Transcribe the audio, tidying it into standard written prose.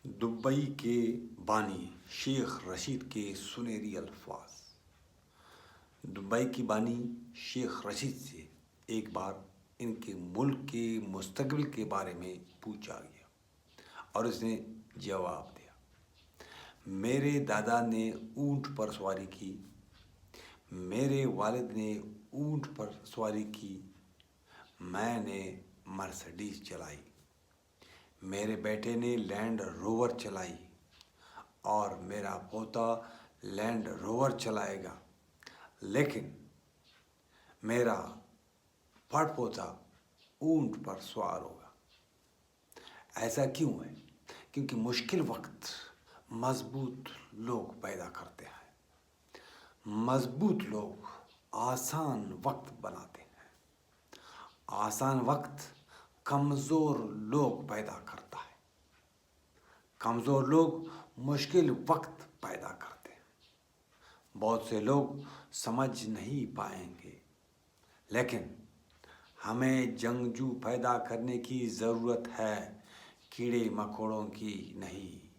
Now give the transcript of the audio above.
Dubai کے بانی شیخ رشید کے سنہری الفاظ۔ دبئی کی بانی شیخ رشید سے ایک بار ان کے ملک کے مستقبل کے بارے میں پوچھا گیا اور اس نے جواب دیا، میرے دادا نے اونٹ پر سواری کی، میرے والد نے اونٹ پر سواری کی، میں نے مرسڈیز چلائی، میرے بیٹے نے لینڈ روور چلائی اور میرا پوتا لینڈ روور چلائے گا، لیکن میرا پڑ پوتا اونٹ پر سوار ہوگا۔ ایسا کیوں ہے؟ کیونکہ مشکل وقت مضبوط لوگ پیدا کرتے ہیں، مضبوط لوگ آسان وقت بناتے ہیں، آسان وقت کمزور لوگ پیدا کرتا ہے، کمزور لوگ مشکل وقت پیدا کرتے ہیں۔ بہت سے لوگ سمجھ نہیں پائیں گے، لیکن ہمیں جنگجو پیدا کرنے کی ضرورت ہے، کیڑے مکوڑوں کی نہیں۔